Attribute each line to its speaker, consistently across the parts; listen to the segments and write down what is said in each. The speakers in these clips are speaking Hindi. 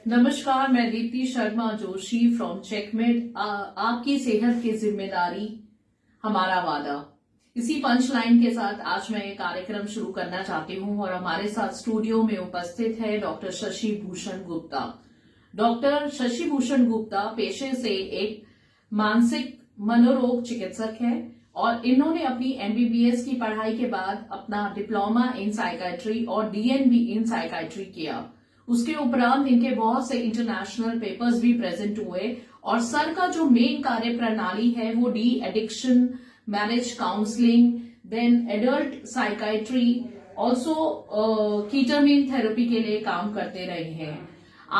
Speaker 1: नमस्कार, मैं दीप्ति शर्मा जोशी फ्रॉम चेकमेट। आपकी सेहत की जिम्मेदारी हमारा वादा। इसी पंच लाइन के साथ आज मैं ये कार्यक्रम शुरू करना चाहती हूँ और हमारे साथ स्टूडियो में उपस्थित है डॉक्टर शशि भूषण गुप्ता। डॉक्टर शशि भूषण गुप्ता पेशे से एक मानसिक मनोरोग चिकित्सक है और इन्होंने अपनी एमबीबीएस की पढ़ाई के बाद अपना डिप्लोमा इन साइकाइट्री और डीएनबी इन साइकाइट्री किया। उसके उपरांत इनके बहुत से इंटरनेशनल पेपर्स भी प्रेजेंट हुए और सर का जो मेन कार्य प्रणाली है वो de addiction, marriage counselling, then adult psychiatry, also ketamine therapy के लिए काम करते रहे हैं।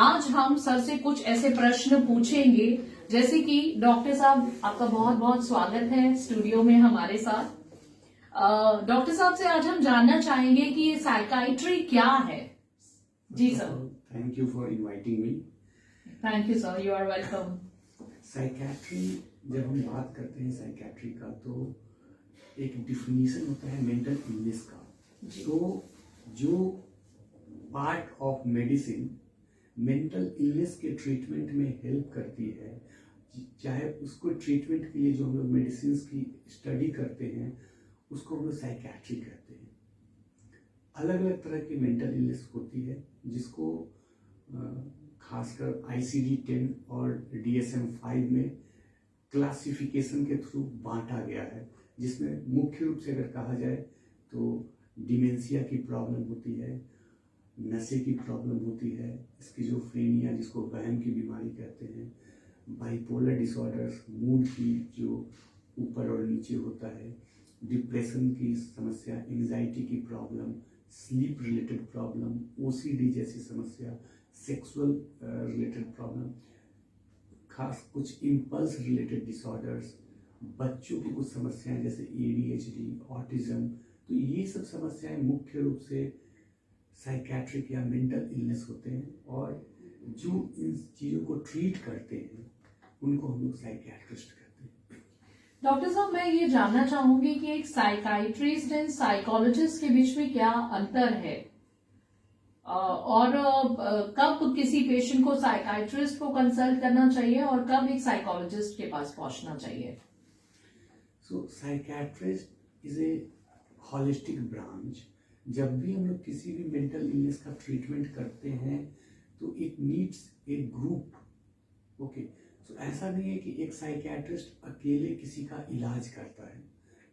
Speaker 1: आज हम सर से कुछ ऐसे प्रश्न पूछेंगे जैसे कि डॉक्टर साहब, आपका बहुत बहुत स्वागत है स्टूडियो में हमारे साथ। डॉक्टर साहब से आज हम जानना चाहेंगे कि साइकाइट्री क्या है। जी sir.
Speaker 2: Thank you for inviting me.
Speaker 1: Thank you sir, you are welcome.
Speaker 2: Psychiatry, जब हम बात करते हैं साइकेट्री का तो एक डिफिनीशन होता है मेंटल इलनेस का। तो जो part of medicine mental illness के ट्रीटमेंट में हेल्प करती है, चाहे उसको ट्रीटमेंट के लिए जो हम लोग मेडिसिन की स्टडी करते हैं उसको हम लोग साइकेट्री कहते हैं। अलग अलग तरह की मेंटल इलनेस होती है जिसको खासकर ICD-10 और DSM-5 में क्लासिफिकेशन के थ्रू बांटा गया है, जिसमें मुख्य रूप से अगर कहा जाए तो डिमेंशिया की प्रॉब्लम होती है, नशे की प्रॉब्लम होती है, स्किज़ोफ्रेनिया जिसको वहम की बीमारी कहते हैं, बाइपोलर डिसऑर्डर्स, मूड की जो ऊपर और नीचे होता है, डिप्रेशन की समस्या, एंजाइटी की problem, sleep related problem, OCD जैसी समस्या, सेक्सुअल रिलेटेड प्रॉब्लम, खास कुछ इम्पल्स रिलेटेड डिसऑर्डर्स, बच्चों की कुछ समस्याएं जैसे ADHD, ऑटिज्म। तो ये सब समस्याएं मुख्य रूप से साइकेट्रिक या मेंटल इलनेस होते हैं और जो इन चीज़ों को ट्रीट करते हैं उनको हम लोग साइकेट्रिस्ट कहते हैं।
Speaker 1: डॉक्टर साहब, मैं ये जानना चाहूंगी कि एक साइकाइट्रिस्ट एंड साइकोलॉजिस्ट के बीच में क्या अंतर है और कब किसी पेशेंट को साइकाइट्रिस्ट को कंसल्ट करना चाहिए और कब एक साइकोलॉजिस्ट के पास पहुंचना चाहिए।
Speaker 2: So psychiatrist is a holistic branch. जब भी हम लोग किसी भी मेंटल इलनेस का ट्रीटमेंट करते हैं तो it needs a group. Okay, तो ऐसा नहीं है कि एक साइकेट्रिस्ट अकेले किसी का इलाज करता है।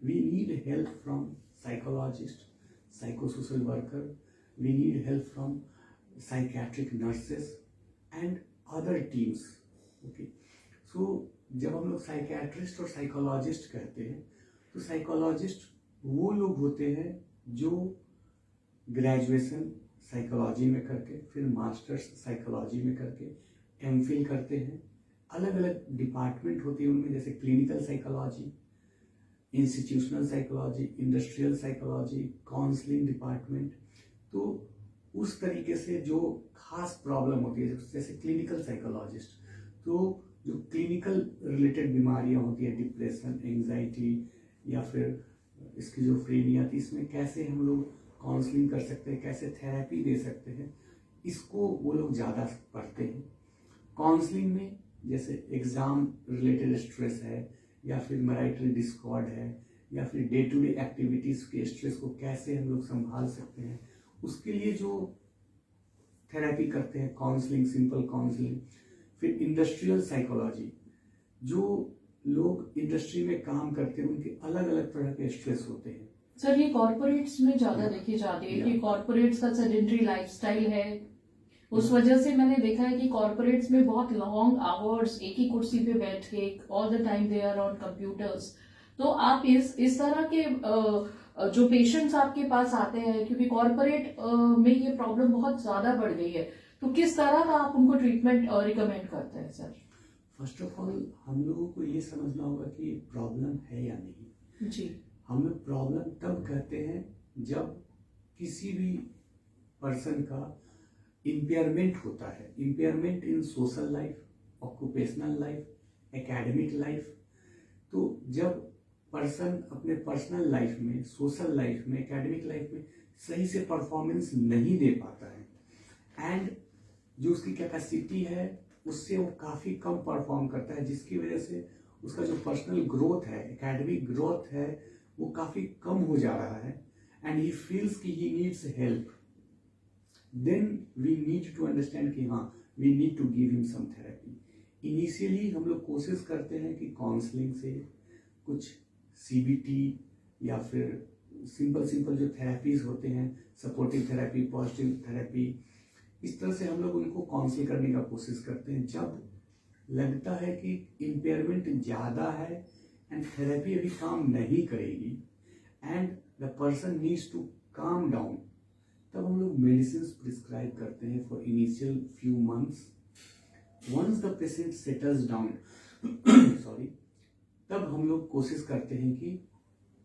Speaker 2: We need help from psychologist, psychosocial worker, we need help from psychiatric nurses and other teams. Okay, so जब हम लोग साइकेट्रिस्ट और साइकोलॉजिस्ट कहते हैं तो साइकोलॉजिस्ट वो लोग होते हैं जो ग्रेजुएशन साइकोलॉजी में करके फिर मास्टर्स साइकोलॉजी में करके MPhil करते हैं। अलग अलग डिपार्टमेंट होती है उनमें, जैसे clinical psychology, institutional psychology, industrial psychology, counselling department. तो उस तरीके से जो खास प्रॉब्लम होती है जैसे क्लिनिकल साइकोलॉजिस्ट, तो जो क्लिनिकल रिलेटेड बीमारियां होती है, डिप्रेशन, एंजाइटी या फिर स्किज़ोफ्रेनिया, तो इसमें कैसे हम लोग काउंसलिंग कर सकते हैं, कैसे थेरेपी दे सकते हैं, इसको वो लोग ज़्यादा पढ़ते हैं। काउंसलिंग में जैसे एग्ज़ाम रिलेटेड स्ट्रेस है या फिर मैरिटल डिस्कॉर्ड है या फिर डे टू डे एक्टिविटीज़ के स्ट्रेस को कैसे हम लोग संभाल सकते हैं, उसके लिए जो थेरेपी करते हैं काउंसलिंग, सिंपल काउंसलिंग। फिर इंडस्ट्रियल साइकोलॉजी, जो लोग इंडस्ट्री में काम करते हैं उनके अलग अलग तरह के स्ट्रेस होते हैं।
Speaker 1: सर, ये कॉर्पोरेट्स में ज्यादा देखी जाती है कि कॉर्पोरेट्स का सेडेंटरी लाइफस्टाइल है, उस वजह से मैंने देखा है कि कॉर्पोरेट्स में बहुत लॉन्ग आवर्स एक ही कुर्सी पे बैठ के all the time they are on computers. तो आप इस तरह के जो पेशेंट्स आपके पास आते हैं, क्योंकि कॉर्पोरेट में ये प्रॉब्लम बहुत ज्यादा बढ़ गई है, तो किस तरह का आप उनको ट्रीटमेंट रिकमेंड करते हैं सर?
Speaker 2: फर्स्ट ऑफ ऑल हम लोगों को ये समझना होगा कि प्रॉब्लम है या नहीं।
Speaker 1: जी,
Speaker 2: हम लोग प्रॉब्लम तब कहते हैं जब किसी भी पर्सन का इम्पेयरमेंट होता है, impairment in social life, occupational life, academic life. तो जब पर्सन अपने पर्सनल लाइफ में, सोशल लाइफ में, एकेडमिक लाइफ में सही से परफॉर्मेंस नहीं दे पाता है एंड जो उसकी कैपेसिटी है उससे वो काफ़ी कम परफॉर्म करता है, जिसकी वजह से उसका जो पर्सनल ग्रोथ है, एकेडमिक ग्रोथ है, वो काफ़ी कम हो जा रहा है एंड ही फील्स कि he needs help. Then we need to understand कि हाँ, we need to give him some therapy. Initially हम लोग कोशिश करते हैं कि काउंसलिंग से, कुछ सीबीटी या फिर सिंपल जो थेरेपीज होते हैं, सपोर्टिव थेरेपी, पॉजिटिव थेरेपी, इस तरह से हम लोग उनको काउंसिल करने का कोशिश करते हैं। जब लगता है कि इम्पेयरमेंट ज़्यादा है एंड थेरेपी अभी काम नहीं करेगी and the person needs to calm down, तब हम लोग मेडिसिन प्रिस्क्राइब करते हैं for initial few months. Once the patient settles down sorry, तब हम लोग कोशिश करते हैं कि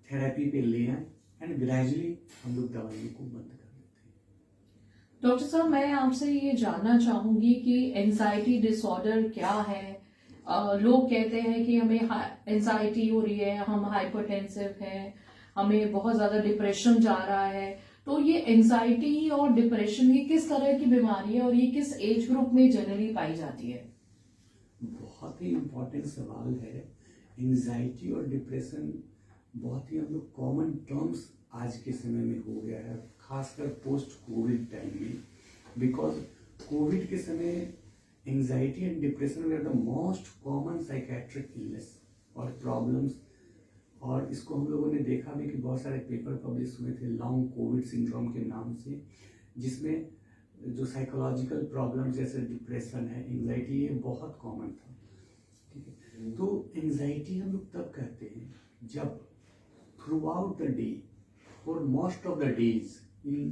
Speaker 2: थेरेपी पे ले आए एंड ग्रेजुअली हम लोग दवाइयों को बंद कर देते हैं।
Speaker 1: डॉक्टर साहब, मैं आपसे ये जानना चाहूंगी कि एंजाइटी डिसऑर्डर क्या है। लोग कहते हैं कि हमें एंजाइटी हो रही है, हम हाइपरटेंसिव हैं, हमें बहुत ज्यादा डिप्रेशन जा रहा है। तो ये एंजाइटी और डिप्रेशन ये किस तरह की बीमारी है और ये किस एज ग्रुप में जनरली पाई जाती है?
Speaker 2: बहुत ही इम्पोर्टेंट सवाल है। एंजाइटी और डिप्रेशन बहुत ही हम लोग कॉमन टर्म्स आज के समय में हो गया है, खासकर पोस्ट कोविड टाइम में। बिकॉज कोविड के समय anxiety and depression were the most common psychiatric illness और प्रॉब्लम्स, और इसको हम लोगों ने देखा भी कि बहुत सारे पेपर पब्लिश हुए थे लॉन्ग कोविड सिंड्रोम के नाम से, जिसमें जो साइकोलॉजिकल प्रॉब्लम जैसे डिप्रेशन है, एंजाइटी, ये बहुत कॉमन था। ठीक है, तो एंजाइटी हम लोग तब कहते हैं जब throughout the day, for most of the days, in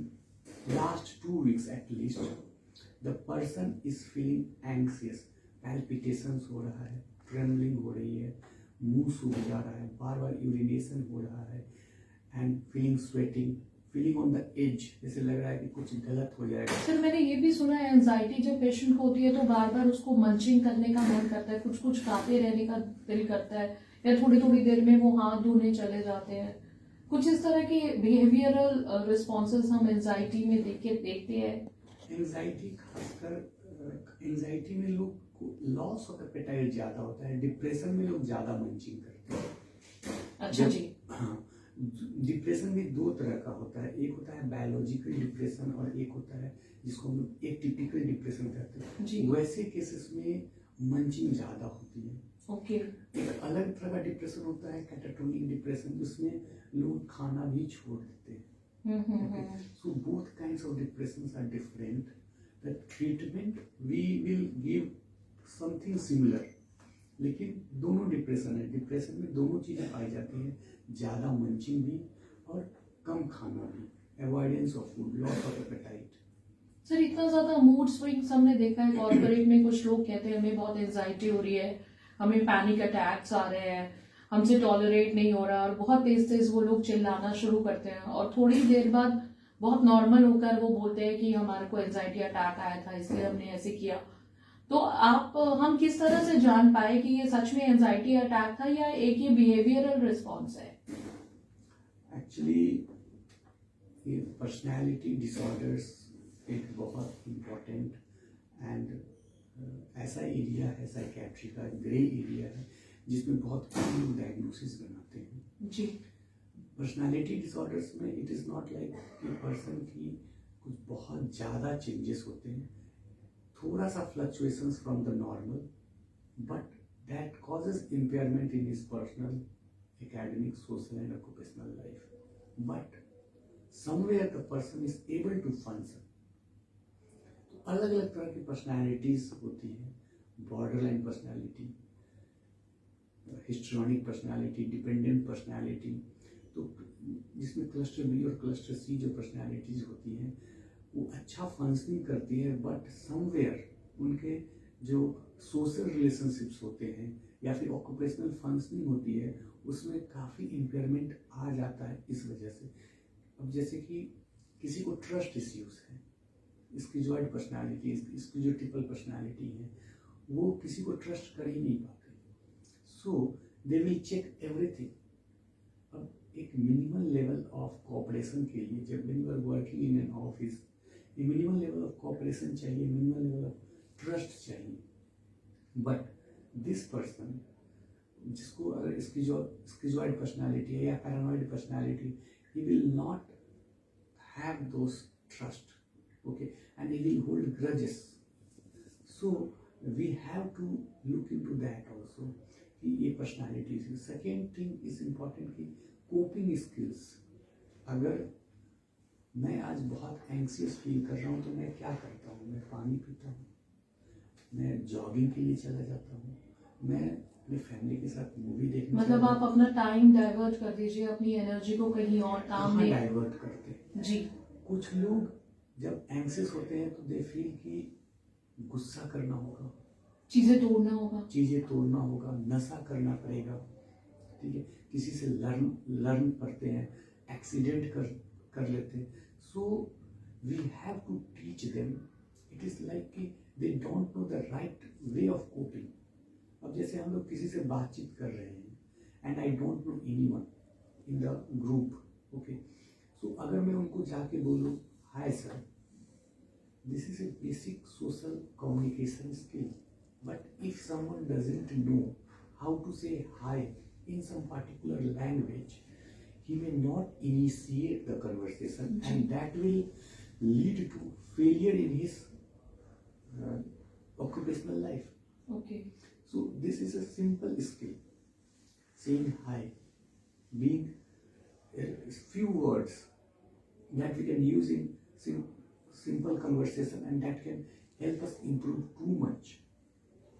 Speaker 2: last 2 weeks at least, the person is feeling anxious, palpitations हो रहा है, trembling हो रही है, मुंह सूख जा रहा है, बार बार यूरिनेशन हो रहा है, and feeling sweating, feeling on the edge, जैसे लग रहा है कि कुछ गलत हो जाएगा।
Speaker 1: सर, मैंने ये भी सुना है एंजाइटी जब पेशेंट को होती है तो बार बार उसको मंचिंग करने का मन करता है, कुछ कुछ खाते रहने का दिल करता है, या थोड़ी थोड़ी देर में वो हाथ धोने चले जाते हैं। कुछ इस तरह के बिहेवियरल रिस्पॉन्सेज हम एंजाइटी में देखते हैं।
Speaker 2: एंजाइटी खासकर एंजाइटी में लोग को लॉस ऑफ एपेटाइट ज्यादा होता है, डिप्रेशन में लोग ज्यादा मंचिंग करते हैं।
Speaker 1: अच्छा जी।
Speaker 2: हाँ, डिप्रेशन भी 2 तरह का होता है, एक होता है बायोलॉजिकल डिप्रेशन और एक होता है जिसको हम लोग एटिपिकल डिप्रेशन कहते हैं। वैसे केसेस में मंचिंग ज्यादा होती है।
Speaker 1: ओके।
Speaker 2: एक अलग तरह का डिप्रेशन होता है कैटाटोनिक डिप्रेशन, जिसमें लोग खाना भी छोड़ देते हैं। So both kinds of depressions are different. The treatment we will give something similar, लेकिन दोनों डिप्रेशन है, डिप्रेशन में दोनों चीजें पाई जाती हैं, ज्यादा मंचिंग भी और कम खाना भी, avoidance of food, loss of appetite.
Speaker 1: Sir, इतना ज्यादा मूड स्विंग्स हमने देखा है कॉर्पोरेट में, कुछ लोग कहते हैं हमें बहुत एंजाइटी हो रही है, हमें पैनिक अटैक्स आ रहे हैं, हमसे टॉलरेट नहीं हो रहा, और बहुत तेज तेज वो लोग चिल्लाना शुरू करते हैं और थोड़ी देर बाद बहुत नॉर्मल होकर वो बोलते हैं कि हमारे को एंजाइटी अटैक आया था इसलिए हमने ऐसे किया। तो हम किस तरह से जान पाए कि ये सच में एंजाइटी अटैक था या एक ये बिहेवियरल रिस्पॉन्स है?
Speaker 2: एक्चुअली ये पर्सनैलिटी डिसऑर्डर्स एक बहुत इम्पोर्टेंट एंड ऐसा एरिया है, साइकेट्री का ग्रे एरिया है, जिसमें बहुत कम लोग डायग्नोसिस बनाते हैं।
Speaker 1: जी।
Speaker 2: पर्सनालिटी डिसऑर्डर्स में इट इज़ नॉट लाइक कि पर्सन की कुछ बहुत ज़्यादा चेंजेस होते हैं, थोड़ा सा fluctuations from the normal, but that causes impairment in his personal, academic, social and occupational life, but somewhere the person is able to function. अलग अलग तरह की पर्सनालिटीज होती हैं, borderline personality, histrionic personality, dependent personality, तो जिसमें क्लस्टर बी और क्लस्टर सी जो पर्सनैलिटीज होती हैं वो अच्छा फंक्शनिंग करती है, बट समवेयर उनके जो सोशल रिलेशनशिप्स होते हैं या फिर ऑक्यूपेशनल फंक्शनिंग होती है उसमें काफ़ी इम्पेयरमेंट आ जाता है इस वजह से। अब जैसे कि किसी को ट्रस्ट इश्यूज है, स्किज़ोइड पर्सनालिटी, इसकी जो ट्रिपल पर्सनालिटी है वो किसी को ट्रस्ट कर ही नहीं पाते, so they will check everything. अब एक मिनिमल लेवल ऑफ कोऑपरेशन के लिए जब when you are working in an office minimum level of cooperation चाहिए, मिनिमम लेवल ऑफ ट्रस्ट चाहिए. बट दिस पर्सन, जिसको अगर स्किज़ोइड पर्सनालिटी है या paranoid personality, he will not have those trust, okay, and he will hold grudges. So we have to look into that also कि ये personality. Second thing is important कि कोपिंग स्किल्स. अगर मैं आज बहुत एंग्सियस फील कर रहा हूँ तो मैं क्या करता हूँ? मैं पानी पीता हूँ, मैं जॉगिंग के लिए चला जाता हूँ, मैं अपनी फैमिली के साथ मूवी देखने
Speaker 1: मतलब आप अपना टाइम डाइवर्ट कर दीजिए, अपनी एनर्जी को कहीं और काम में
Speaker 2: डाइवर्ट करते हैं.
Speaker 1: जी.
Speaker 2: कुछ लोग जब एंग्सियस होते हैं तो दे फील कि गुस्सा करना होगा,
Speaker 1: चीजें तोड़ना होगा,
Speaker 2: नशा करना पड़ेगा, ठीक है, किसी से लर्न करते हैं, एक्सीडेंट कर लेते हैं. So we have to teach them. It is like कि they don't know the right way of coping. अब जैसे हम लोग किसी से बातचीत कर रहे हैं and I don't know anyone in the group, okay, so अगर मैं उनको जाके बोलूँ hi sir, this is a basic social communication skill. But if someone doesn't know how to say hi in some particular language, he may not initiate the conversation, and that will lead to failure in his occupational life.
Speaker 1: Okay.
Speaker 2: So this is a simple skill, saying hi, being a few words that we can use in simple conversation, and that can help us improve too much.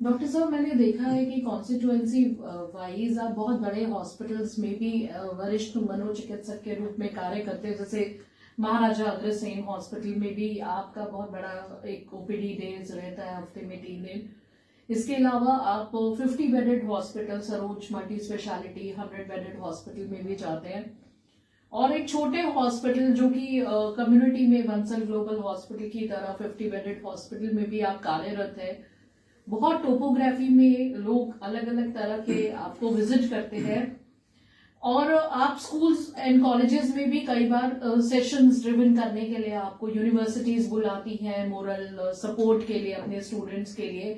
Speaker 1: Doctor साहब, मैंने देखा है कि कॉन्स्टिट्यूएंसी वाइज आप बहुत बड़े हॉस्पिटल्स में भी वरिष्ठ मनोचिकित्सक के रूप में कार्य करते हैं. जैसे महाराजा अग्रसेन हॉस्पिटल में भी आपका बहुत बड़ा एक ओपीडी डेज रहता है, हफ्ते में 3 दिन. इसके अलावा आप 50 bedded hospital Saroj multi speciality 100 bedded hospital में भी जाते हैं, और एक छोटे हॉस्पिटल जो कि कम्युनिटी में बंसल ग्लोबल हॉस्पिटल की तरह 50 बेडेड हॉस्पिटल में भी आप कार्यरत है. बहुत टोपोग्राफी में लोग अलग अलग तरह के आपको विजिट करते हैं, और आप स्कूल्स एंड कॉलेजेस में भी कई बार सेशंस ड्रिवन करने के लिए आपको यूनिवर्सिटीज बुलाती हैं मोरल सपोर्ट के लिए अपने स्टूडेंट्स के लिए.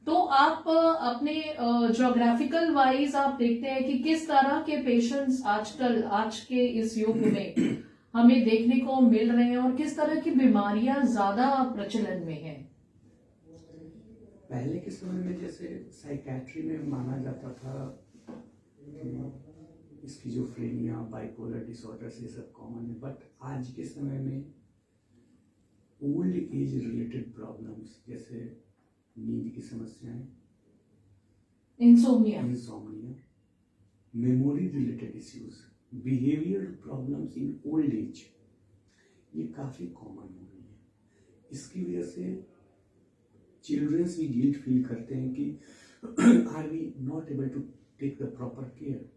Speaker 1: तो आप अपने ज्योग्राफिकल वाइज आप देखते हैं कि किस तरह के पेशेंट्स आजकल आज के इस युग में हमें देखने को मिल रहे हैं, और किस तरह की बीमारियां ज्यादा प्रचलन में है.
Speaker 2: पहले के समय में जैसे साइकेट्री में माना जाता था कि स्किज़ोफ्रेनिया, बाइपोलर डिसऑर्डर्स ये सब कॉमन है. बट आज के समय में ओल्ड एज रिलेटेड प्रॉब्लम्स जैसे नींद की समस्याएं,
Speaker 1: insomnia,
Speaker 2: memory related issues, behaviour problems in old age, ये काफ़ी कॉमन हो रही है. इसकी वजह से चिल्ड्रंस भी गिल्ट फील करते हैं कि are we not able to take the proper care.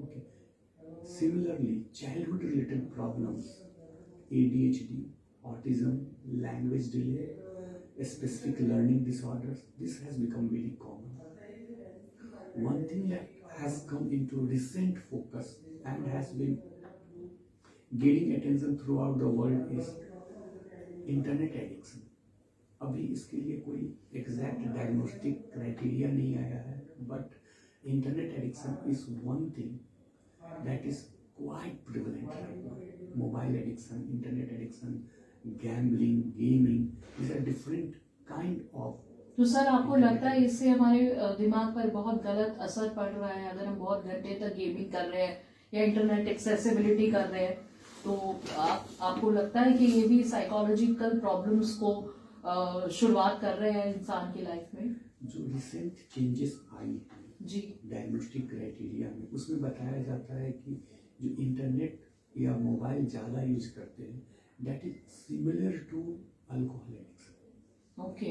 Speaker 2: Okay, similarly childhood related problems, ADHD, autism, language delay, specific learning disorders, this has become very common. One thing that has come into recent focus and has been gaining attention throughout the world is internet addiction. अभी इसके लिए कोई एग्जैक्ट डायग्नोस्टिक क्राइटेरिया नहीं आया है, but internet addiction is one thing that is quite prevalent right now. Mobile addiction, internet addiction, gambling, gaming, these are different kind of.
Speaker 1: तो सर, आपको लगता है इससे हमारे दिमाग पर बहुत गलत असर पड़ रहा है? अगर हम बहुत घंटे तक गेमिंग कर रहे हैं या इंटरनेट एक्सेसिबिलिटी कर रहे हैं, तो आपको लगता है कि ये भी साइकोलॉजिकल प्रॉब्लम्स को शुरुआत कर रहे हैं इंसान की लाइफ में?
Speaker 2: जो रिसेंट चेंजेस आई हैं
Speaker 1: जी
Speaker 2: डायग्नोस्टिक क्राइटेरिया में, उसमें बताया जाता है कि जो इंटरनेट या मोबाइल ज़्यादा यूज करते हैं, that is similar to alcohol addiction.
Speaker 1: Okay,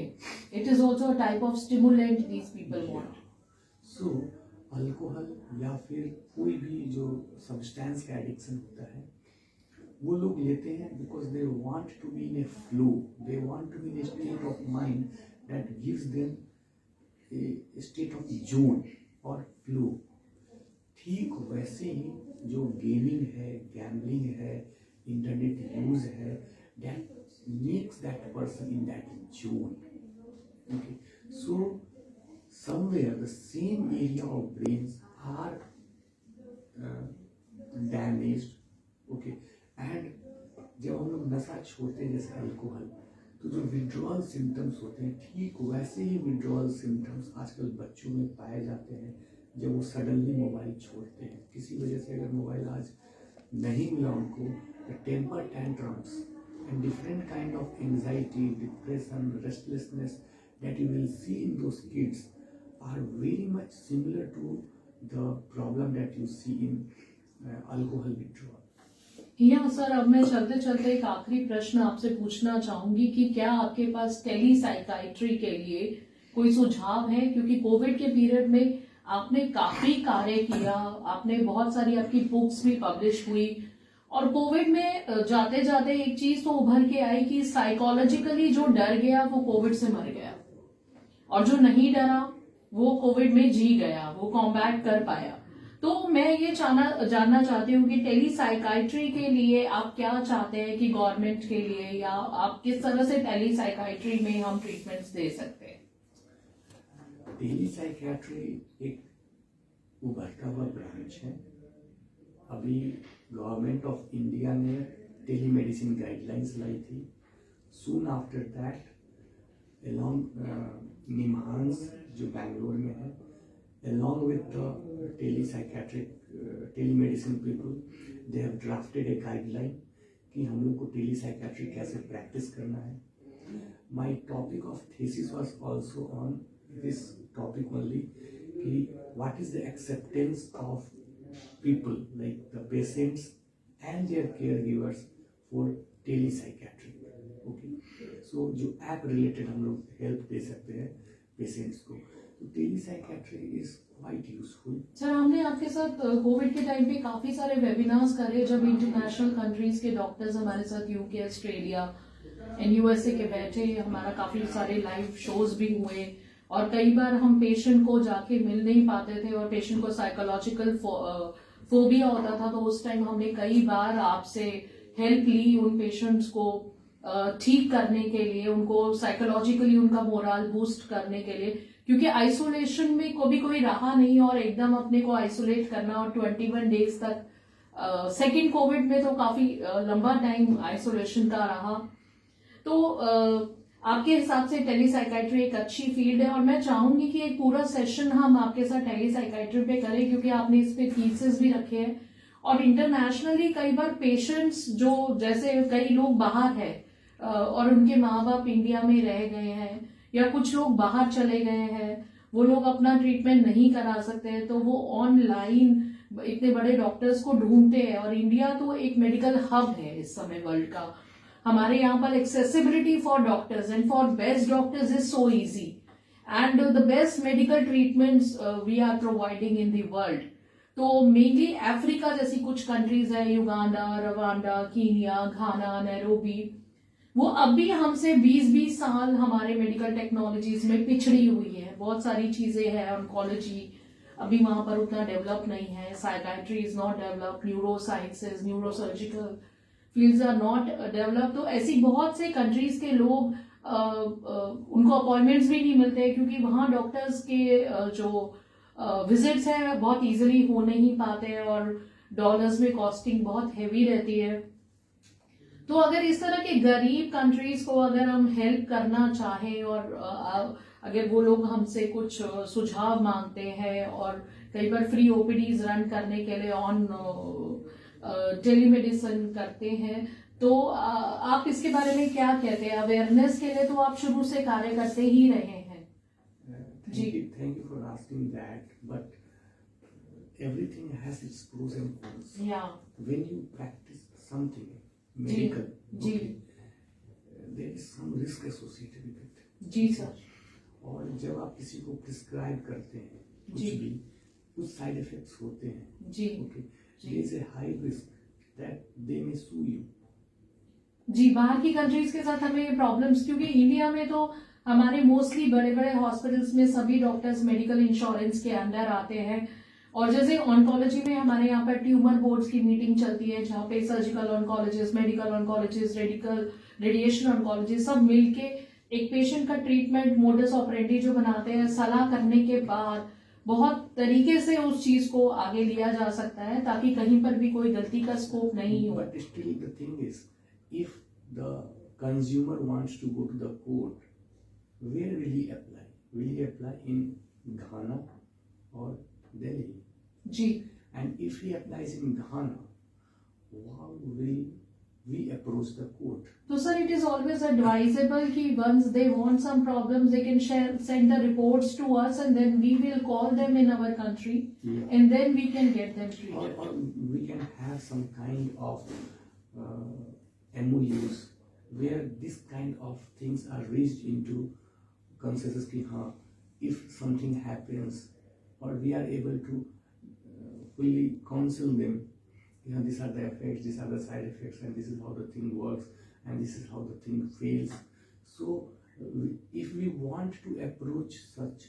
Speaker 1: it is also a type of stimulant these people want.
Speaker 2: So alcohol या फिर कोई भी जो सब्सटेंस का एडिक्शन होता है, वो लोग लेते हैं because they want to be in a flow, they want to be in a state of mind that gives them a state of zone or flow. ठीक वैसे ही जो गेमिंग है, गैम्बलिंग है, इंटरनेट यूज है, that makes that person in that zone. Okay, so somewhere the same area of brains are damaged. Okay, and जब हम लोग नशा छोड़ते हैं जैसे अल्कोहल, तो जो विड्रॉल सिम्टम्स होते हैं ठीक वैसे ही विड्रॉल सिम्टम्स आजकल बच्चों में पाए जाते हैं जब वो सडनली मोबाइल छोड़ते हैं। किसी वजह से अगर मोबाइल आज नहीं मिला उनको, the temper tantrums and different kind of anxiety, depression, restlessness that you will see in those kids are very much similar to the problem that you see in alcohol withdrawal.
Speaker 1: या सर, अब मैं चलते चलते एक आखिरी प्रश्न आपसे पूछना चाहूंगी कि क्या आपके पास टेली साइकाइट्री के लिए कोई सुझाव है, क्योंकि कोविड के पीरियड में आपने काफी कार्य किया, आपने बहुत सारी आपकी बुक्स भी पब्लिश हुई, और कोविड में जाते जाते एक चीज तो उभर के आई कि साइकोलॉजिकली जो डर गया वो कोविड से मर गया, और जो नहीं डरा वो कोविड में जी गया, वो कॉम्बैट कर पाया। तो मैं ये जानना चाहती हूँ कि टेली साइकाइट्री के लिए आप क्या चाहते हैं कि गवर्नमेंट के लिए, या आप किस तरह से टेली साइकाइट्री में हम ट्रीटमेंट्स दे सकते हैं?
Speaker 2: टेली साइकाइट्री एक उभरता हुआ ब्रांच है। अभी गवर्नमेंट ऑफ इंडिया ने टेली मेडिसिन गाइडलाइंस लाई थी। सून आफ्टर दैट अलॉन्ग निम्हांस जो बैंगलोर में है, along with the telemedicine people, they have drafted a guideline कि हम लोग को टेली साइकेट्री कैसे प्रैक्टिस करना है। My topic of thesis was also on this topic only कि what is the acceptance of people like the patients and their caregivers for tele psychiatry. Okay, so जो ऐप रिलेटेड हम लोग हेल्प दे सकते हैं पेशेंट्स को, तो telepsychiatry is quite useful.
Speaker 1: Sir, हमने आपके साथ कोविड के टाइम पे काफी सारे वेबिनार्स करे, जब इंटरनेशनल कंट्रीज के डॉक्टर्स हमारे साथ यूके, ऑस्ट्रेलिया एंड यूएसए के बैठे, हमारा काफी सारे लाइव शोज भी हुए, और कई बार हम पेशेंट को जाके मिल नहीं पाते थे और पेशेंट को साइकोलॉजिकल फोबिया होता था, तो उस टाइम हमने कई बार आपसे हेल्प ली उन पेशेंट्स को ठीक करने के लिए, उनको साइकोलॉजिकली उनका मोरल बूस्ट करने के लिए, क्योंकि आइसोलेशन में कभी कोई रहा नहीं और एकदम अपने को आइसोलेट करना, और 21 डेज तक सेकेंड कोविड में तो काफी लंबा टाइम आइसोलेशन का रहा। तो आपके हिसाब से टेली साइकाइट्री एक अच्छी फील्ड है, और मैं चाहूंगी कि एक पूरा सेशन हम आपके साथ टेली साइकाइट्री पे करें, क्योंकि आपने इस पे थीसिस भी रखे हैं, और इंटरनेशनली कई बार पेशेंट्स जो, जैसे कई लोग बाहर है और उनके माँ बाप इंडिया में रह गए हैं, या कुछ लोग बाहर चले गए हैं, वो लोग अपना ट्रीटमेंट नहीं करा सकते हैं, तो वो ऑनलाइन इतने बड़े डॉक्टर्स को ढूंढते हैं, और इंडिया तो एक मेडिकल हब है इस समय वर्ल्ड का। हमारे यहाँ पर accessibility for doctors and for best doctors is so easy, and the best medical treatments we are providing in the world. तो मेनली अफ्रीका जैसी कुछ कंट्रीज है, Uganda, Rwanda, Kenya, Ghana, Nairobi, वो अब भी हमसे 20-20 साल हमारे मेडिकल टेक्नोलॉजीज में पिछड़ी हुई है। बहुत सारी चीजें हैं, ऑन्कोलॉजी अभी वहां पर उतना डेवलप नहीं है, psychiatry is not develop, neurosciences, neurosurgical fields are not develop. तो ऐसी बहुत से कंट्रीज के लोग उनको अपॉइंटमेंट्स भी नहीं मिलते, क्योंकि वहां डॉक्टर्स के जो विजिट्स है बहुत इजीली हो नहीं पाते, और डॉलर्स में कॉस्टिंग बहुत हैवी रहती है। तो अगर इस तरह के गरीब कंट्रीज को अगर हम हेल्प करना चाहें, और अगर वो लोग हमसे कुछ सुझाव मांगते हैं, और कई बार फ्री ओपीडीज रन करने के लिए ऑन टेलीमेडिसिन करते हैं, तो आप इसके बारे में क्या कहते हैं? अवेयरनेस के लिए तो आप शुरू से कार्य करते ही रहे हैं।
Speaker 2: Thank you for asking that, but everything has its pros and cons.
Speaker 1: Yeah.
Speaker 2: When you practice something medical,
Speaker 1: जी,
Speaker 2: there is some risk associated with it.
Speaker 1: जी सर।
Speaker 2: और जब आप किसी को प्रिस्क्राइब करते हैं कुछ भी, कुछ साइड इफेक्ट्स होते हैं
Speaker 1: जी,
Speaker 2: okay, there is a high risk that they may sue you.
Speaker 1: जी, बाहर की कंट्रीज के साथ हमें प्रॉब्लम्स, क्योंकि इंडिया में तो हमारे मोस्टली बड़े बड़े हॉस्पिटल्स में सभी डॉक्टर्स मेडिकल इंश्योरेंस के अंडर आते हैं, और जैसे ऑन्कोलॉजी में हमारे यहाँ पर ट्यूमर बोर्ड्स की मीटिंग चलती है, जहाँ पे surgical oncologist, medical oncologist, radiation oncologist सब मिलके एक पेशेंट का ट्रीटमेंट मोडस ऑपरेंडी जो बनाते हैं, सलाह करने के बाद बहुत तरीके से उस चीज को आगे लिया जा सकता है ताकि कहीं पर भी कोई गलती का स्कोप नहीं हो।
Speaker 2: But still the thing is, if the consumer wants to go to the court, where will he apply? Will he apply in Ghana or Delhi?
Speaker 1: जी,
Speaker 2: And if he applies in Ghana, how will we approach the court?
Speaker 1: तो sir it is always advisable कि once they want some problems they can send the reports to us and then we will call them in our country and then we can get them treated.
Speaker 2: Or we can have some kind of MOUs where this kind of things are raised into consensus ki haan, if something happens or we are able to fully counsel them, these are the effects, these are the side effects, and this is how the thing works, and this is how the thing fails. So if we want to approach such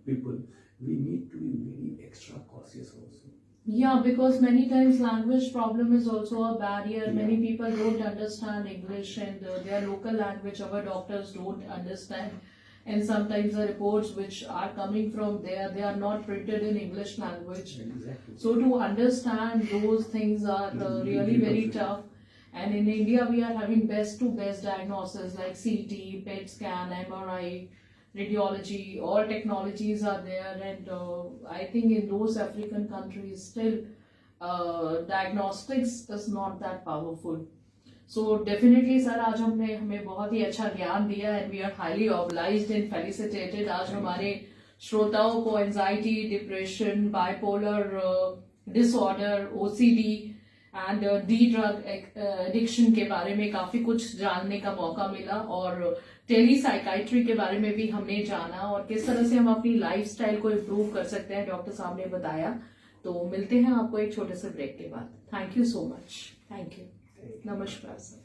Speaker 2: people, we need to be very extra cautious also.
Speaker 1: Yeah, because many times language problem is also a barrier.
Speaker 2: Yeah.
Speaker 1: Many people don't understand English and their local language our doctors don't understand. And sometimes the reports which are coming from there, they are not printed in English language.
Speaker 2: Exactly.
Speaker 1: So to understand those things are really very tough. And in India, we are having best to best diagnosis like CT, PET scan, MRI, radiology, all technologies are there. And I think in those African countries, still diagnostics is not that powerful. So definitely sir आज हमने हमें बहुत ही अच्छा ज्ञान दिया and we are highly obliged and felicitated. आज हमारे श्रोताओं को anxiety, depression, bipolar disorder, OCD and the drug addiction के बारे में काफी कुछ जानने का मौका मिला और टेली साइकाइट्री के बारे में भी हमने जाना और किस तरह से हम अपनी लाइफस्टाइल को इम्प्रूव कर सकते हैं डॉक्टर साहब ने बताया। तो मिलते हैं आपको एक छोटे से ब्रेक के बाद। Thank you so much. Thank you. नमस्कार सर।